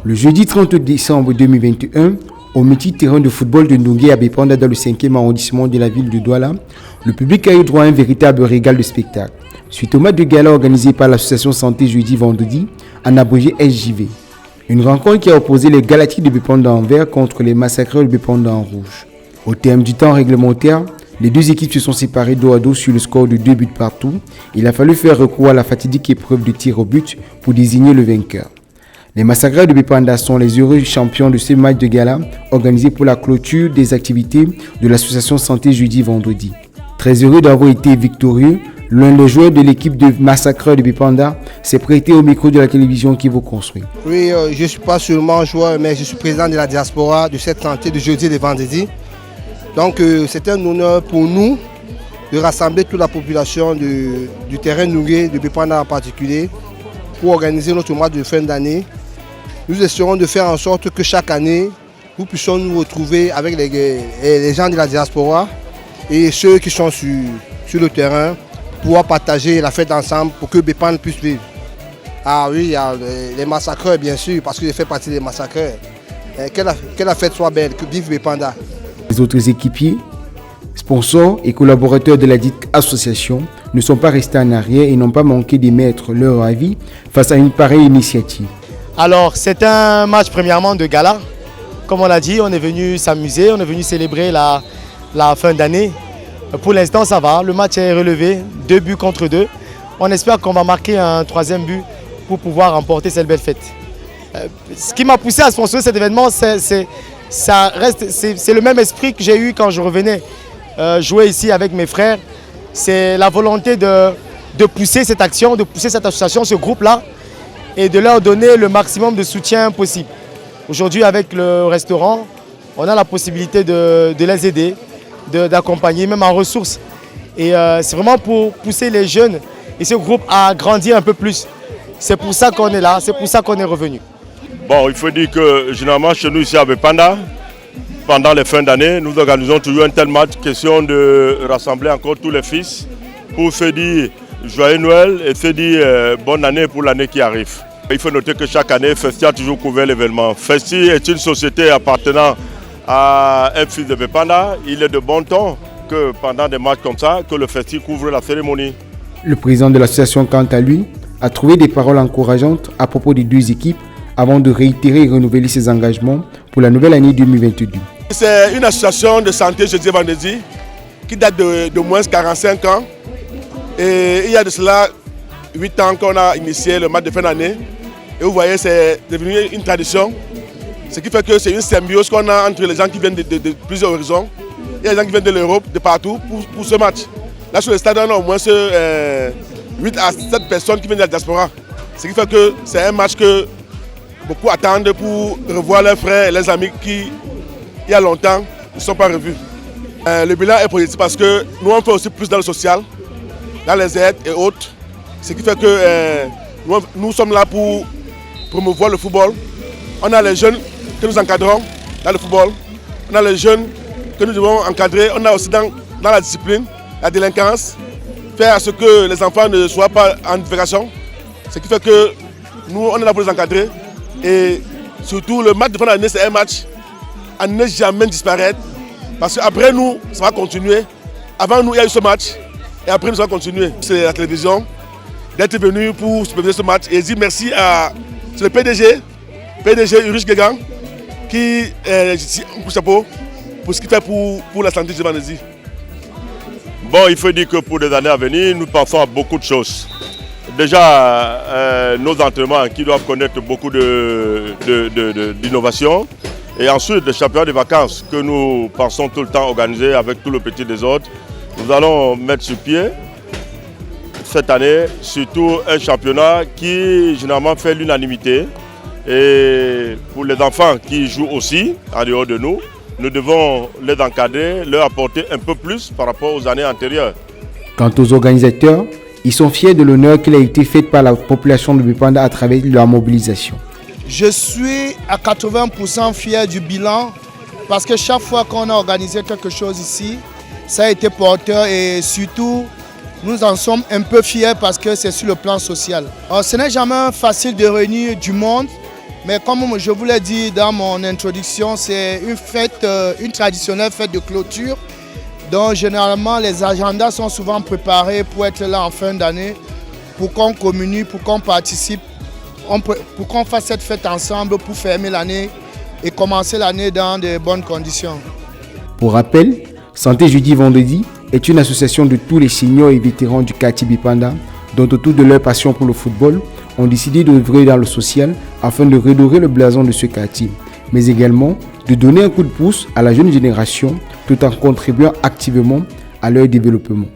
Le jeudi 30 décembre 2021, au mythique terrain de football de Ndunge à Bepanda dans le 5e arrondissement de la ville de Douala, le public a eu droit à un véritable régal de spectacle. Suite au match de gala organisé par l'association Santé jeudi-vendredi, en abrégé SJV. Une rencontre qui a opposé les Galactiques de Bepanda en vert contre les Massacreurs de Bepanda en rouge. Au terme du temps réglementaire, les deux équipes se sont séparées dos à dos sur le score de 2 buts partout. Il a fallu faire recours à la fatidique épreuve de tir au but pour désigner le vainqueur. Les Massacreurs de Bepanda sont les heureux champions de ce match de gala organisé pour la clôture des activités de l'association Santé jeudi-vendredi. Très heureux d'avoir été victorieux, l'un des joueurs de l'équipe de Massacreurs de Bepanda s'est prêté au micro de la télévision qui vous construit. Oui, je ne suis pas seulement joueur, mais je suis président de la diaspora de cette santé de jeudi et de vendredi. Donc c'est un honneur pour nous de rassembler toute la population du terrain Ndunge, de Bepanda en particulier, pour organiser notre match de fin d'année. Nous essaierons de faire en sorte que chaque année, nous puissions nous retrouver avec les gens de la diaspora et ceux qui sont sur le terrain, pouvoir partager la fête ensemble pour que Bepanda puisse vivre. Ah oui, il y a les massacreurs bien sûr, parce que je fais partie des massacreurs. Que la fête soit belle, que vive Bepanda. Les autres équipiers, sponsors et collaborateurs de la dite association ne sont pas restés en arrière et n'ont pas manqué d'émettre leur avis face à une pareille initiative. Alors c'est un match premièrement de gala. Comme on l'a dit, on est venu s'amuser, on est venu célébrer la fin d'année. Pour l'instant ça va, le match est relevé, 2 buts contre 2. On espère qu'on va marquer un 3e but pour pouvoir remporter cette belle fête. Ce qui m'a poussé à sponsoriser cet événement, c'est le même esprit que j'ai eu quand je revenais jouer ici avec mes frères. C'est la volonté de pousser cette action, de pousser cette association, ce groupe-là, et de leur donner le maximum de soutien possible. Aujourd'hui, avec le restaurant, on a la possibilité de les aider, d'accompagner, même en ressources. Et c'est vraiment pour pousser les jeunes et ce groupe à grandir un peu plus. C'est pour ça qu'on est là, c'est pour ça qu'on est revenu. Bon, il faut dire que généralement chez nous ici à Bepanda, pendant les fins d'année, nous organisons toujours un tel match, question de rassembler encore tous les fils pour se dire joyeux Noël et se dire bonne année pour l'année qui arrive. Il faut noter que chaque année, Festi a toujours couvert l'événement. Festi est une société appartenant à un fils de Bepanda. Il est de bon ton que pendant des matchs comme ça, que le Festi couvre la cérémonie. Le président de l'association, quant à lui, a trouvé des paroles encourageantes à propos des deux équipes avant de réitérer et renouveler ses engagements pour la nouvelle année 2022. C'est une association de santé jeudi et vendredi qui date de moins de 45 ans. Et il y a de cela 8 ans qu'on a initié le match de fin d'année. Et vous voyez, c'est devenu une tradition. Ce qui fait que c'est une symbiose qu'on a entre les gens qui viennent de plusieurs horizons. Il y a des gens qui viennent de l'Europe, de partout, pour ce match. Là, sur le stade, on a au moins 8 à 7 personnes qui viennent de la diaspora. Ce qui fait que c'est un match que beaucoup attendent pour revoir leurs frères et leurs amis qui, il y a longtemps, ne sont pas revus. Le bilan est positif parce que nous, on fait aussi plus dans le social, dans les aides et autres. Ce qui fait que nous sommes là pour promouvoir le football. On a les jeunes que nous encadrons dans le football. On a les jeunes que nous devons encadrer. On a aussi dans la discipline, la délinquance, faire à ce que les enfants ne soient pas en diversion. Ce qui fait que nous, on est là pour les encadrer. Et surtout, le match de fin d'année, c'est un match à ne jamais disparaître. Parce qu'après nous, ça va continuer. Avant nous, il y a eu ce match. Et après, nous allons continuer. C'est la télévision d'être venu pour superviser ce match. Et dire merci à le PDG Ulrich Guégan, qui est ici un coup de chapeau pour ce qu'il fait pour la santé de vendredi. Bon, il faut dire que pour les années à venir, nous pensons à beaucoup de choses. Déjà, nos entraînements qui doivent connaître beaucoup d'innovation. Et ensuite, le championnat des vacances que nous pensons tout le temps organiser avec tout le petit désordre. Nous allons mettre sur pied cette année surtout un championnat qui généralement fait l'unanimité. Et pour les enfants qui jouent aussi en dehors de nous, nous devons les encadrer, leur apporter un peu plus par rapport aux années antérieures. Quant aux organisateurs, ils sont fiers de l'honneur qui a été fait par la population de Bepanda à travers leur mobilisation. Je suis à 80% fier du bilan parce que chaque fois qu'on a organisé quelque chose ici, ça a été porteur et surtout, nous en sommes un peu fiers parce que c'est sur le plan social. Alors, ce n'est jamais facile de réunir du monde Mais comme je vous l'ai dit dans mon introduction, c'est une traditionnelle fête de clôture. Donc généralement, les agendas sont souvent préparés pour être là en fin d'année, pour qu'on communique, pour qu'on participe, pour qu'on fasse cette fête ensemble pour fermer l'année et commencer l'année dans de bonnes conditions. Pour rappel, Santé Jeudi Vendredi est une association de tous les seniors et vétérans du quartier Bipanda, dont autour de leur passion pour le football, ont décidé d'œuvrer dans le social afin de redorer le blason de ce quartier, mais également de donner un coup de pouce à la jeune génération tout en contribuant activement à leur développement.